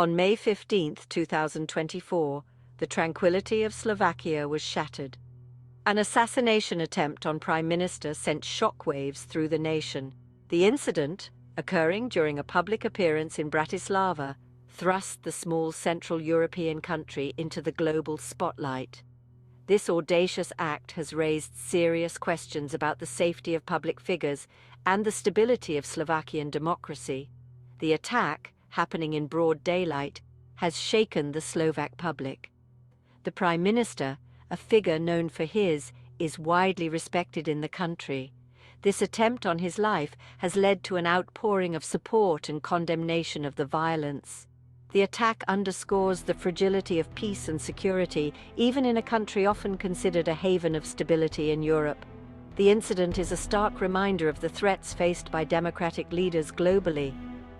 On May 15, 2024, the tranquility of Slovakia was shattered. An assassination attempt on Prime Minister sent shockwaves through the nation. The incident, occurring during a public appearance in Bratislava, thrust the small Central European country into the global spotlight. This audacious act has raised serious questions about the safety of public figures and the stability of Slovakian democracy. The attack, happening in broad daylight, has shaken the Slovak public. The Prime Minister, a figure known for is widely respected in the country. This attempt on his life has led to an outpouring of support and condemnation of the violence. The attack underscores the fragility of peace and security, even in a country often considered a haven of stability in Europe. The incident is a stark reminder of the threats faced by democratic leaders globally.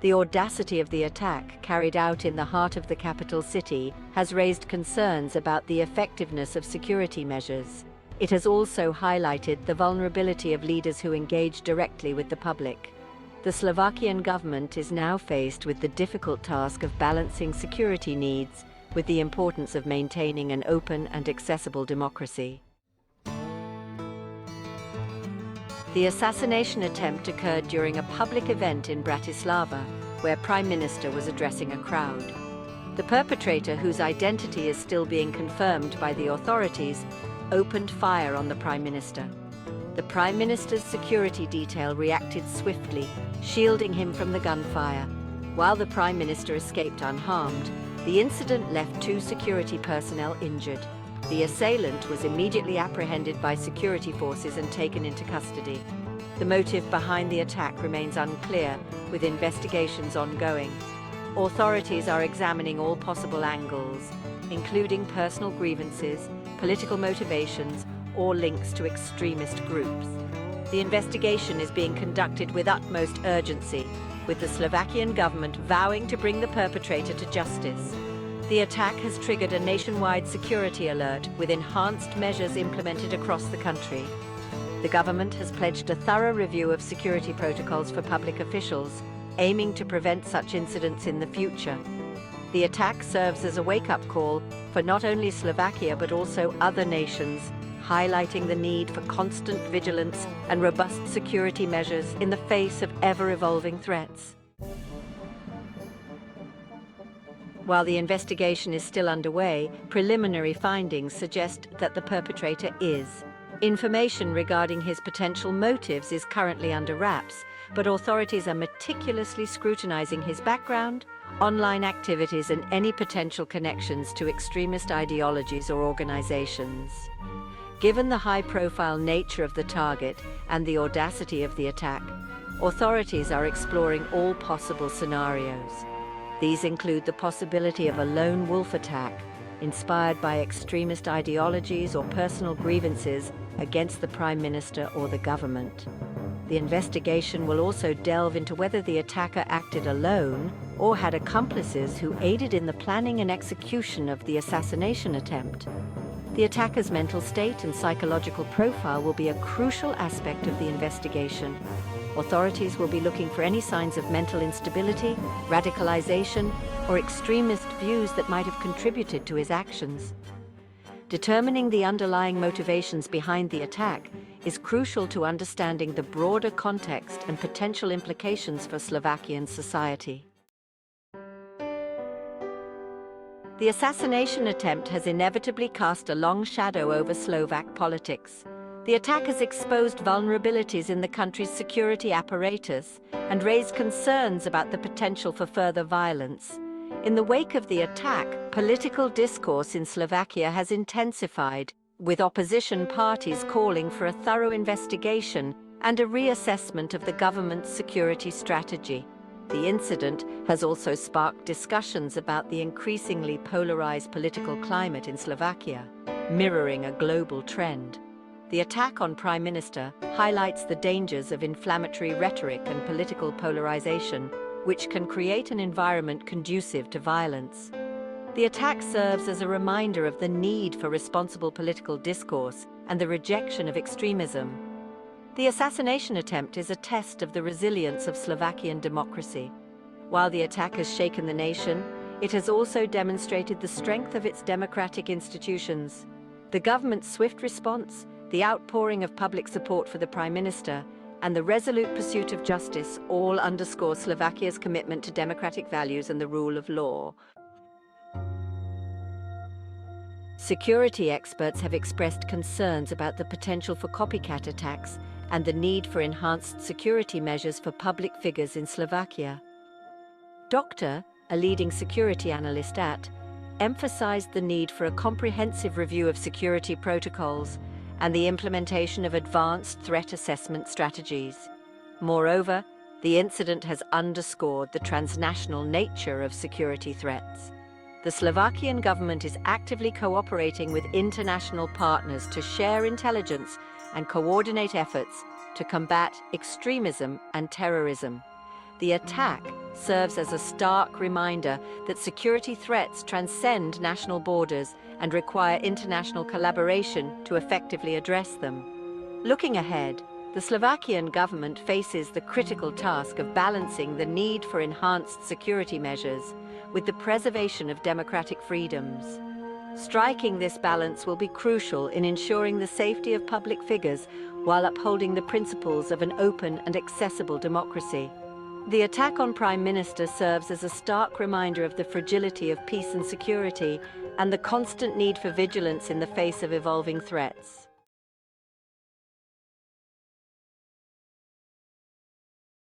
The audacity of the attack, carried out in the heart of the capital city, has raised concerns about the effectiveness of security measures. It has also highlighted the vulnerability of leaders who engage directly with the public. The Slovakian government is now faced with the difficult task of balancing security needs with the importance of maintaining an open and accessible democracy. The assassination attempt occurred during a public event in Bratislava, where Prime Minister was addressing a crowd. The perpetrator, whose identity is still being confirmed by the authorities, opened fire on the Prime Minister. The Prime Minister's security detail reacted swiftly, shielding him from the gunfire. While the Prime Minister escaped unharmed, the incident left 2 security personnel injured. The assailant was immediately apprehended by security forces and taken into custody. The motive behind the attack remains unclear, with investigations ongoing. Authorities are examining all possible angles, including personal grievances, political motivations, or links to extremist groups. The investigation is being conducted with utmost urgency, with the Slovakian government vowing to bring the perpetrator to justice. The attack has triggered a nationwide security alert with enhanced measures implemented across the country. The government has pledged a thorough review of security protocols for public officials, aiming to prevent such incidents in the future. The attack serves as a wake-up call for not only Slovakia but also other nations, highlighting the need for constant vigilance and robust security measures in the face of ever-evolving threats. While the investigation is still underway, preliminary findings suggest that the perpetrator is. Information regarding his potential motives is currently under wraps, but authorities are meticulously scrutinizing his background, online activities, and any potential connections to extremist ideologies or organizations. Given the high-profile nature of the target and the audacity of the attack, authorities are exploring all possible scenarios. These include the possibility of a lone wolf attack, inspired by extremist ideologies or personal grievances against the Prime Minister or the government. The investigation will also delve into whether the attacker acted alone or had accomplices who aided in the planning and execution of the assassination attempt. The attacker's mental state and psychological profile will be a crucial aspect of the investigation. Authorities will be looking for any signs of mental instability, radicalization, or extremist views that might have contributed to his actions. Determining the underlying motivations behind the attack is crucial to understanding the broader context and potential implications for Slovakian society. The assassination attempt has inevitably cast a long shadow over Slovak politics. The attack has exposed vulnerabilities in the country's security apparatus and raised concerns about the potential for further violence. In the wake of the attack, political discourse in Slovakia has intensified, with opposition parties calling for a thorough investigation and a reassessment of the government's security strategy. The incident has also sparked discussions about the increasingly polarized political climate in Slovakia, mirroring a global trend. The attack on Prime Minister highlights the dangers of inflammatory rhetoric and political polarization, which can create an environment conducive to violence. The attack serves as a reminder of the need for responsible political discourse and the rejection of extremism. The assassination attempt is a test of the resilience of Slovakian democracy. While the attack has shaken the nation, it has also demonstrated the strength of its democratic institutions. The government's swift response, the outpouring of public support for the Prime Minister, and the resolute pursuit of justice all underscore Slovakia's commitment to democratic values and the rule of law. Security experts have expressed concerns about the potential for copycat attacks and the need for enhanced security measures for public figures in Slovakia. Doctor, a leading security analyst emphasized the need for a comprehensive review of security protocols and the implementation of advanced threat assessment strategies. Moreover, the incident has underscored the transnational nature of security threats. The Slovakian government is actively cooperating with international partners to share intelligence and coordinate efforts to combat extremism and terrorism. The attack serves as a stark reminder that security threats transcend national borders and require international collaboration to effectively address them. Looking ahead, the Slovakian government faces the critical task of balancing the need for enhanced security measures with the preservation of democratic freedoms. Striking this balance will be crucial in ensuring the safety of public figures while upholding the principles of an open and accessible democracy. The attack on Prime Minister serves as a stark reminder of the fragility of peace and security and the constant need for vigilance in the face of evolving threats.